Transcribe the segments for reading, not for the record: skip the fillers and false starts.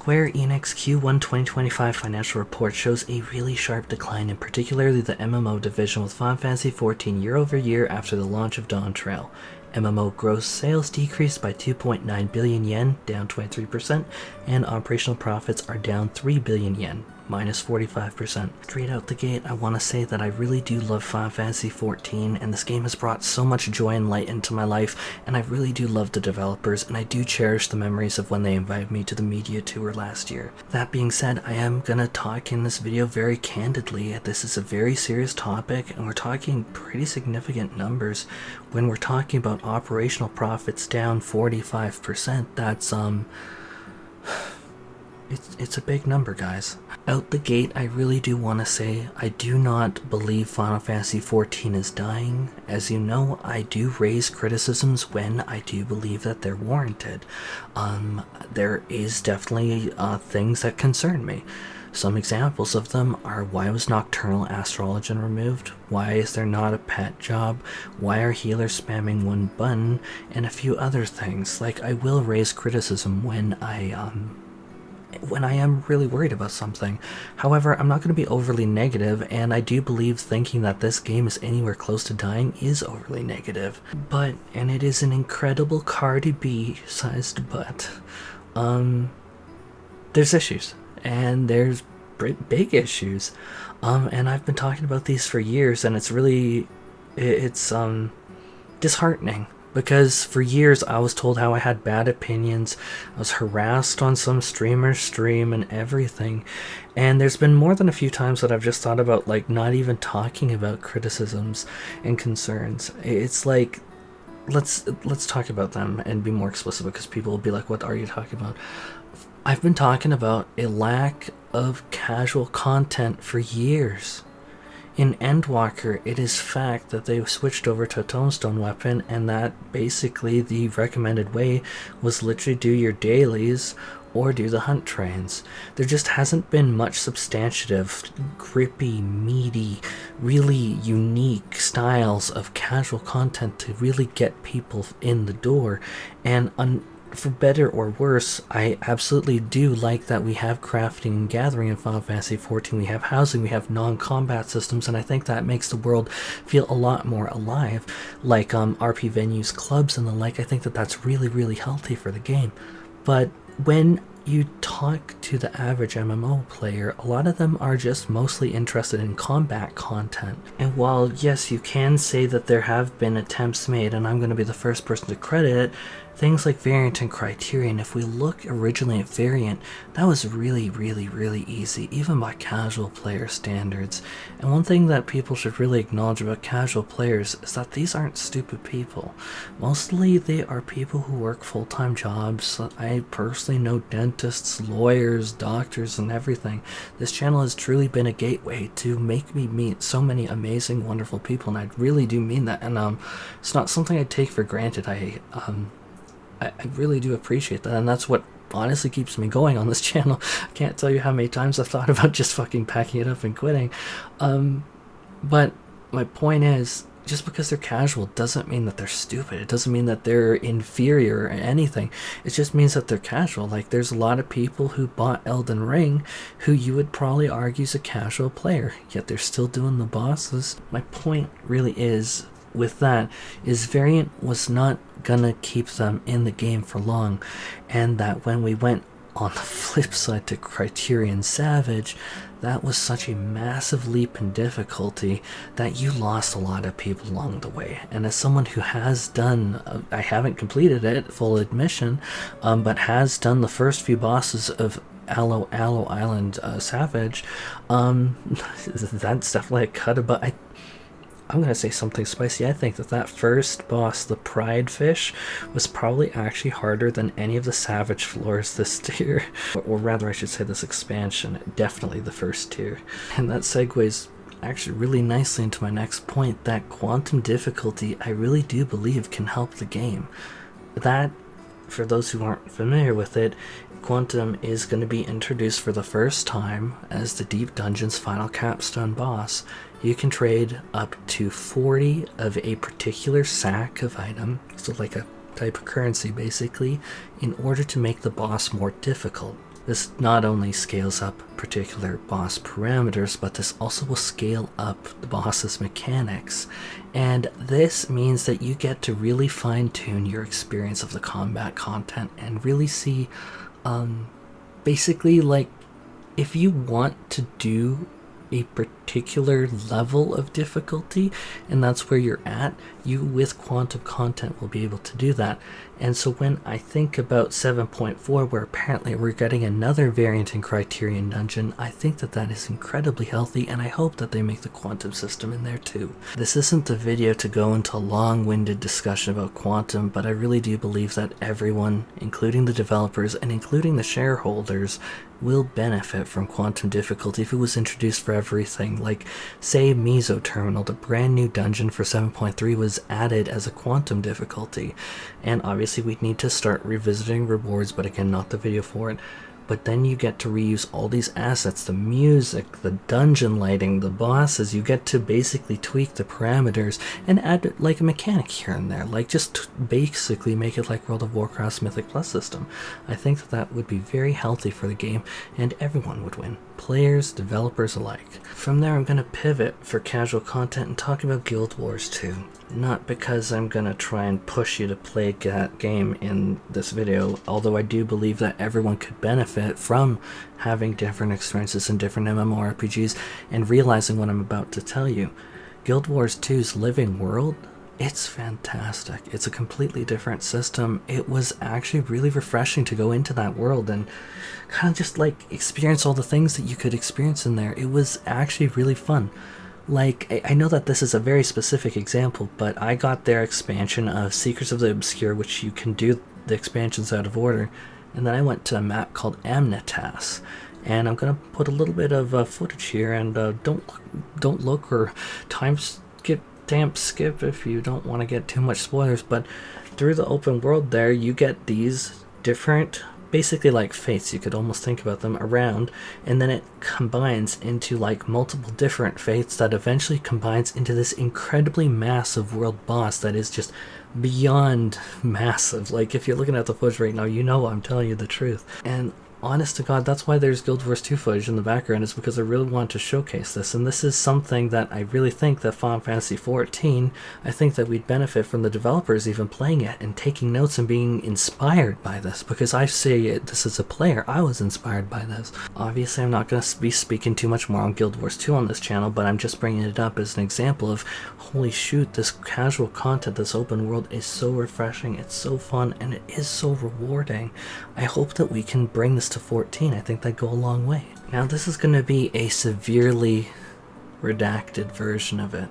Square Enix Q1 2025 financial report shows a really sharp decline in particularly the MMO division, with Final Fantasy XIV year-over-year after the launch of Dawntrail. MMO gross sales decreased by 2.9 billion yen, down 23%, and operational profits are down 3 billion yen, minus 45%. Straight out the gate, I want to say that I really do love Final Fantasy XIV, and this game has brought so much joy and light into my life, and I really do love the developers, and I do cherish the memories of when they invited me to the media tour last year. That being said, I am gonna talk in this video very candidly. This is a very serious topic, and we're talking pretty significant numbers. When we're talking about operational profits down 45%, that's it's a big number, guys. Out the gate, I really do want to say I do not believe Final Fantasy XIV is dying. As you know, I do raise criticisms when I do believe that they're warranted. There is definitely things that concern me. Some examples of them are: why was Nocturnal Astrologian removed? Why is there not a pet job? Why are healers spamming one button? And a few other things. Like, I will raise criticism when I am really worried about something. However, I'm not going to be overly negative, and I do believe thinking that this game is anywhere close to dying is overly negative. And it is an incredible Cardi B sized butt. There's issues, and there's big issues. And I've been talking about these for years, and it's really, it's disheartening. Because for years I was told how I had bad opinions, I was harassed on some streamer's stream and everything. And there's been more than a few times that I've just thought about, like, not even talking about criticisms and concerns. It's like, let's talk about them and be more explicit, because people will be like, what are you talking about? I've been talking about a lack of casual content for years. In Endwalker, it is fact that they switched over to a tombstone weapon, and that basically the recommended way was literally do your dailies or do the hunt trains. There just hasn't been much substantive, grippy, meaty, really unique styles of casual content to really get people in the door. And for better or worse, I absolutely do like that we have crafting and gathering in Final Fantasy XIV. We have housing, we have non-combat systems, and I think that makes the world feel a lot more alive. Like RP venues, clubs, and the like. I think that that's really, really healthy for the game. But when you talk to the average MMO player, a lot of them are just mostly interested in combat content. And while, yes, you can say that there have been attempts made, and I'm going to be the first person to credit it, things like Variant and Criterion, if we look originally at Variant, that was really, really, really easy, even by casual player standards. And one thing that people should really acknowledge about casual players is that these aren't stupid people. Mostly they are people who work full-time jobs. I personally know dentists, lawyers, doctors, and everything. This channel has truly been a gateway to make me meet so many amazing, wonderful people, and I really do mean that. And it's not something I take for granted. I really do appreciate that, and that's what honestly keeps me going on this channel. I can't tell you how many times I've thought about just fucking packing it up and quitting. But my point is, just because they're casual doesn't mean that they're stupid. It doesn't mean that they're inferior or anything. It just means that they're casual. Like, there's a lot of people who bought Elden Ring who you would probably argue is a casual player, yet they're still doing the bosses. My point really is, with that, is Variant was not gonna keep them in the game for long, and that when we went on the flip side to Criterion Savage, that was such a massive leap in difficulty that you lost a lot of people along the way. And as someone who has done, I haven't completed it, full admission, but has done the first few bosses of Aloe Island Savage, that's definitely a cut. But I'm going to say something spicy. I think that first boss, the Pride Fish, was probably actually harder than any of the Savage floors this tier. Or rather, I should say this expansion. Definitely the first tier. And that segues actually really nicely into my next point, that quantum difficulty, I really do believe, can help the game. That, for those who aren't familiar with it, Quantum is going to be introduced for the first time as the Deep Dungeon's final capstone boss. You can trade up to 40 of a particular sack of item, so like a type of currency basically, in order to make the boss more difficult. This not only scales up particular boss parameters, but this also will scale up the boss's mechanics. And this means that you get to really fine-tune your experience of the combat content and really see, basically, like, if you want to do a particular level of difficulty and that's where you're at, you with quantum content will be able to do that. And so when I think about 7.4, where apparently we're getting another variant in Criterion Dungeon, I think that that is incredibly healthy, and I hope that they make the quantum system in there too. This isn't the video to go into a long-winded discussion about quantum, but I really do believe that everyone, including the developers and including the shareholders, will benefit from quantum difficulty if it was introduced for everything. Like, say Miso Terminal, the brand new dungeon for 7.3, was added as a quantum difficulty. And obviously we'd need to start revisiting rewards, but again, not the video for it. But then you get to reuse all these assets, the music, the dungeon lighting, the bosses. You get to basically tweak the parameters and add like a mechanic here and there, like just basically make it like World of Warcraft's Mythic Plus system. I think that that would be very healthy for the game, and everyone would win, players, developers alike. From there, I'm going to pivot for casual content and talk about Guild Wars 2. Not because I'm gonna try and push you to play that game in this video, although I do believe that everyone could benefit from having different experiences in different MMORPGs and realizing what I'm about to tell you. Guild Wars 2's Living World, it's fantastic. It's a completely different system. It was actually really refreshing to go into that world and kind of just like experience all the things that you could experience in there. It was actually really fun. Like, I know that this is a very specific example, but I got their expansion of Secrets of the Obscure, which you can do the expansions out of order, and then I went to a map called Amnitas, and I'm going to put a little bit of footage here, and don't look or skip if you don't want to get too much spoilers, but through the open world there, you get these different, basically like fates, you could almost think about them, around, and then it combines into like multiple different fates that eventually combines into this incredibly massive world boss that is just beyond massive. Like, if you're looking at the footage right now, you know I'm telling you the truth. And honest to God, that's why there's Guild Wars 2 footage in the background, is because I really want to showcase this. And this is something that I really think that Final Fantasy XIV, I think that we'd benefit from the developers even playing it and taking notes and being inspired by this, because I say this as a player, I was inspired by this. Obviously, I'm not going to be speaking too much more on Guild Wars 2 on this channel, but I'm just bringing it up as an example of, holy shoot, this casual content, this open world is so refreshing, it's so fun, and it is so rewarding. I hope that we can bring this to 14. I think that'd go a long way. Now, this is going to be a severely redacted version of it,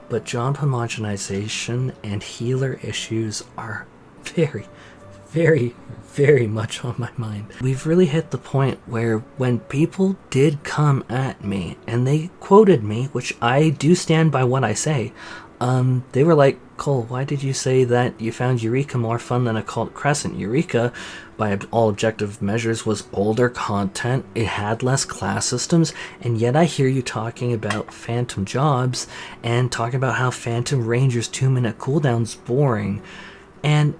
but job homogenization and healer issues are very, very, very much on my mind. We've really hit the point where when people did come at me and they quoted me, which I do stand by what I say, they were like, Cole, why did you say that you found Eureka more fun than Occult Crescent? Eureka, by all objective measures, was older content, it had less class systems, and yet I hear you talking about Phantom Jobs and talking about how Phantom Ranger's 2-minute cooldown's boring. And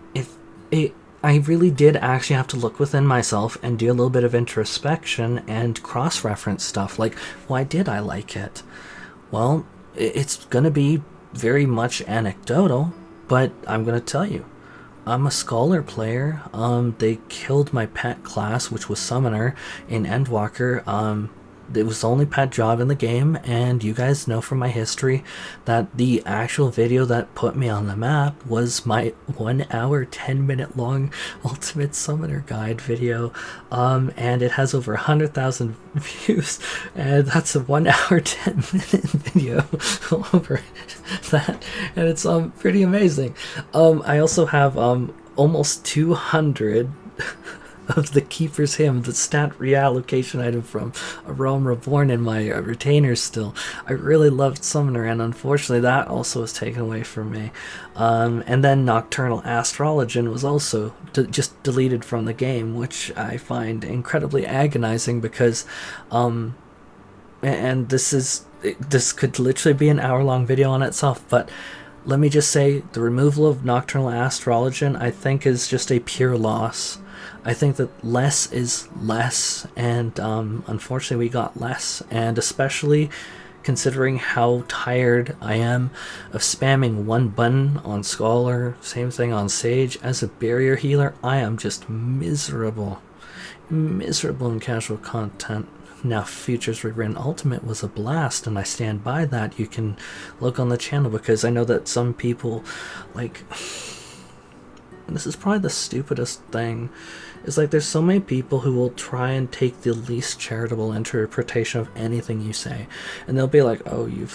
I really did actually have to look within myself and do a little bit of introspection and cross-reference stuff, like, why did I like it? Well, it's gonna be very much anecdotal, but I'm gonna tell you, I'm a scholar player. They killed my pet class, which was Summoner, in Endwalker. It was the only pet job in the game, and you guys know from my history that the actual video that put me on the map was my 1 hour 10-minute long Ultimate Summoner Guide video, and it has over 100,000 views, and that's a 1 hour 10-minute video over that, and it's pretty amazing. I also have almost 200 of the Keeper's Hymn, the stat reallocation item from A Realm Reborn, in my retainers still. I really loved Summoner, and unfortunately that also was taken away from me. And then Nocturnal Astrologian was also just deleted from the game, which I find incredibly agonizing, because and this could literally be an hour-long video on itself, but let me just say, the removal of Nocturnal Astrologian, I think, is just a pure loss. I think that less is less, and unfortunately we got less, and especially considering how tired I am of spamming one button on Scholar, same thing on Sage. As a barrier healer, I am just miserable in casual content. Now, Futures Rewritten Ultimate was a blast, and I stand by that. You can look on the channel, because I know that some people, like, and this is probably the stupidest thing, is like there's so many people who will try and take the least charitable interpretation of anything you say, and they'll be like, oh, you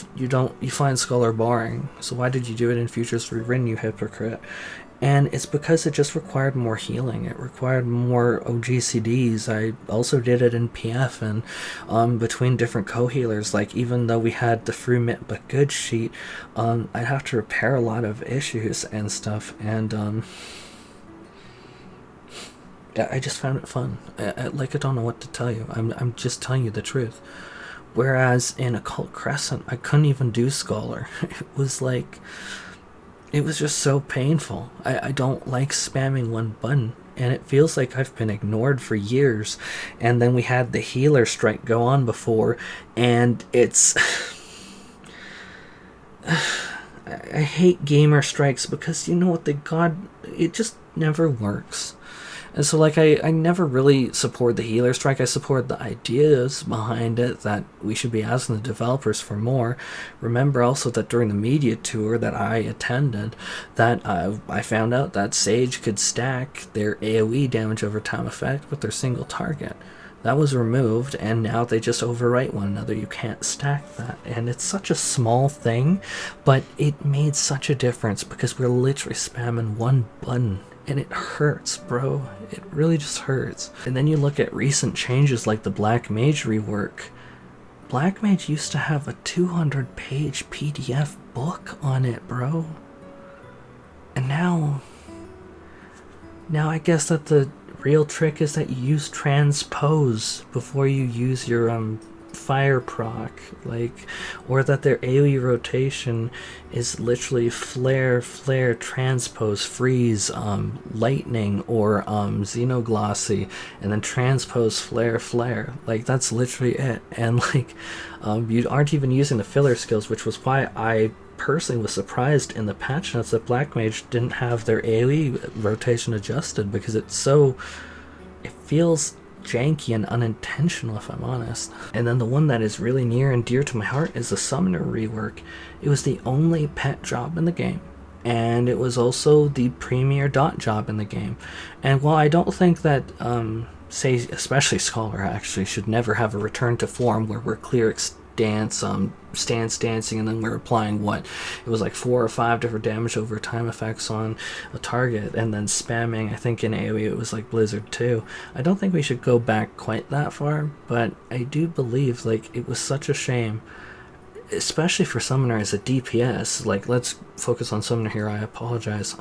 find Scholar boring, so why did you do it in Futures Rewritten, you hypocrite? And it's because it just required more healing. It required more OGCDs. I also did it in PF and between different co-healers. Like, even though we had the free mint but good sheet, I'd have to repair a lot of issues and stuff. And I just found it fun. I don't know what to tell you. I'm just telling you the truth. Whereas in Occult Crescent, I couldn't even do Scholar. It was just so painful. I don't like spamming one button, and it feels like I've been ignored for years. And then we had the healer strike go on before, and it's... I hate gamer strikes, because you know what, it just never works. And so, like, I never really support the healer strike. I support the ideas behind it, that we should be asking the developers for more. Remember also that during the media tour that I attended, that I found out that Sage could stack their AoE damage over time effect with their single target. That was removed, and now they just overwrite one another. You can't stack that. And it's such a small thing, but it made such a difference, because we're literally spamming one button. And it hurts, bro. It really just hurts. And then you look at recent changes like the Black Mage rework. Black Mage used to have a 200-page PDF book on it, bro. And now I guess that the real trick is that you use transpose before you use your fire proc, or that their AoE rotation is literally flare, transpose, freeze, lightning, or xenoglossy, and then transpose, flare. Like, that's literally it. And you aren't even using the filler skills, which was why I personally was surprised in the patch notes that Black Mage didn't have their AoE rotation adjusted, because it feels janky and unintentional, if I'm honest. And then the one that is really near and dear to my heart is the Summoner rework. It was the only pet job in the game, and it was also the premier dot job in the game. And while I don't think that say especially Scholar actually should never have a return to form where we're clear stance dancing, and then we're applying it was like 4 or 5 different damage over time effects on a target, and then spamming, I think in AoE it was like Blizzard 2. I don't think we should go back quite that far, but I do believe it was such a shame, especially for Summoner as a DPS. Let's focus on Summoner here, I apologize.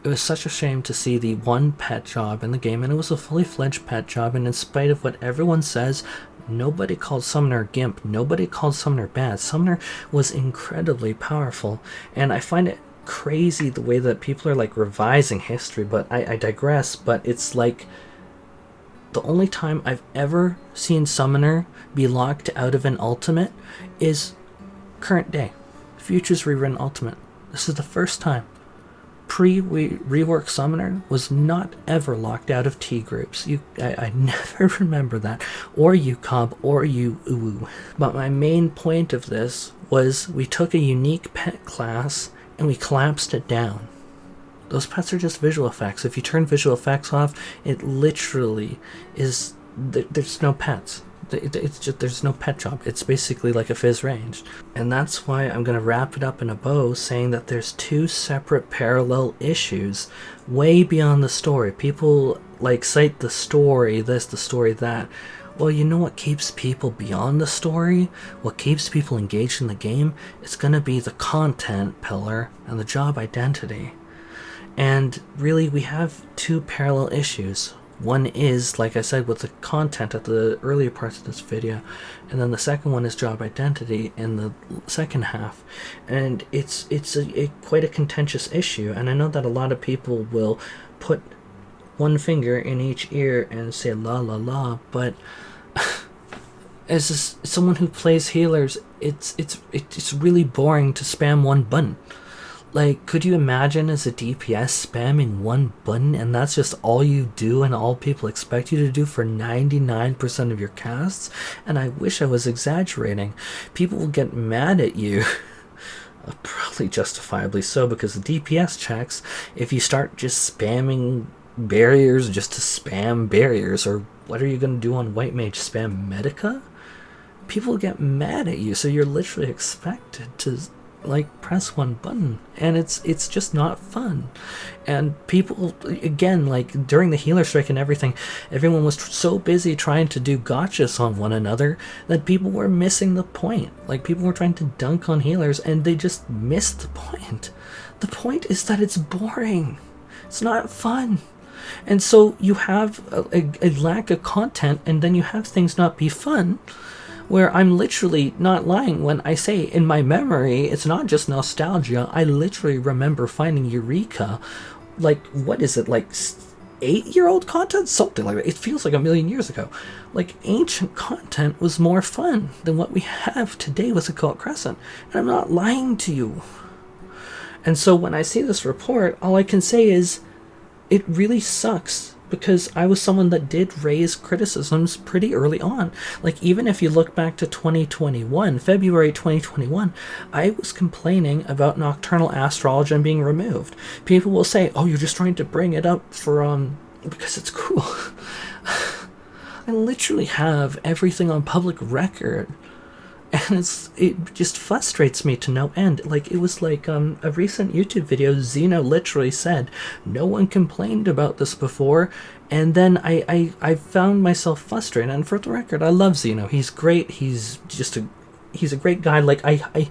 It was such a shame to see the one pet job in the game, and it was a fully fledged pet job, and in spite of what everyone says, nobody called Summoner Gimp. Nobody called Summoner bad. Summoner was incredibly powerful, and I find it crazy the way that people are revising history, but I digress. But it's the only time I've ever seen Summoner be locked out of an ultimate is current day. Futures Rewritten Ultimate. This is the first time. Pre-rework Summoner was not ever locked out of T groups. I never remember that. Or UCOB or UU. But my main point of this was we took a unique pet class and we collapsed it down. Those pets are just visual effects. If you turn visual effects off, it literally is... There's no pets. It's just, there's no pet job. It's basically like a Fizz range. And that's why I'm going to wrap it up in a bow, saying that there's 2 separate parallel issues way beyond the story. People cite the story this, the story that. Well, you know what keeps people beyond the story? What keeps people engaged in the game? It's going to be the content pillar and the job identity. And really, we have 2 parallel issues. One is, like I said, with the content at the earlier parts of this video, and then the second one is job identity in the second half. And it's quite a contentious issue, and I know that a lot of people will put one finger in each ear and say la la la, but as someone who plays healers, it's really boring to spam one button. Like, could you imagine as a DPS spamming one button and that's just all you do and all people expect you to do for 99% of your casts? And I wish I was exaggerating. People will get mad at you. Probably justifiably so, because the DPS checks, if you start just spamming barriers just to spam barriers, or what are you going to do on White Mage, spam Medica? People get mad at you, so you're literally expected to like press one button, and it's just not fun. And people, again, like during the healer strike and everything, everyone was so busy trying to do gotchas on one another that people were missing the point. Like, people were trying to dunk on healers and they just missed the point. The point is that it's boring, it's not fun. And so you have a lack of content, and then you have things not be fun, where I'm literally not lying when I say in my memory, it's not just nostalgia. I literally remember finding Eureka, like, what is it, like 8-year-old content? Something like that. It feels like a million years ago. Like, ancient content was more fun than what we have today with Occult Crescent. And I'm not lying to you. And so when I see this report, all I can say is, it really sucks. Because I was someone that did raise criticisms pretty early on. Like, even if you look back to 2021, February 2021, I was complaining about Nocturnal Astrology being removed. People will say, oh, you're just trying to bring it up for, because it's cool. I literally have everything on public record. And it just frustrates me to no end. Like, it was like a recent YouTube video, Xeno literally said, no one complained about this before, and then I found myself frustrated. And for the record, I love Xeno. He's great. He's a great guy. Like, I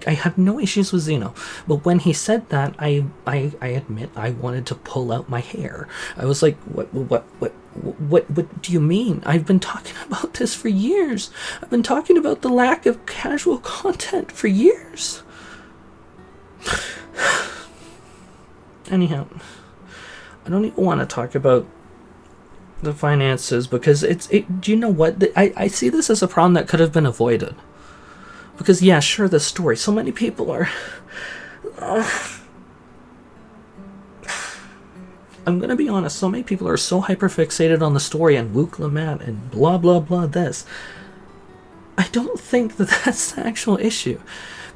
have no issues with Xeno. But when he said that, I admit I wanted to pull out my hair. I was like, what do you mean? I've been talking about this for years. I've been talking about the lack of casual content for years. Anyhow, I don't even want to talk about the finances, because do you know what? I see this as a problem that could have been avoided. Because, yeah, sure, the story. So many people are... I'm going to be honest, so many people are so hyperfixated on the story and Wook Lamat and blah, blah, blah, this. I don't think that that's the actual issue.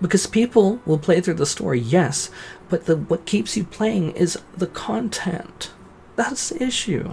Because people will play through the story, yes, but what keeps you playing is the content. That's the issue.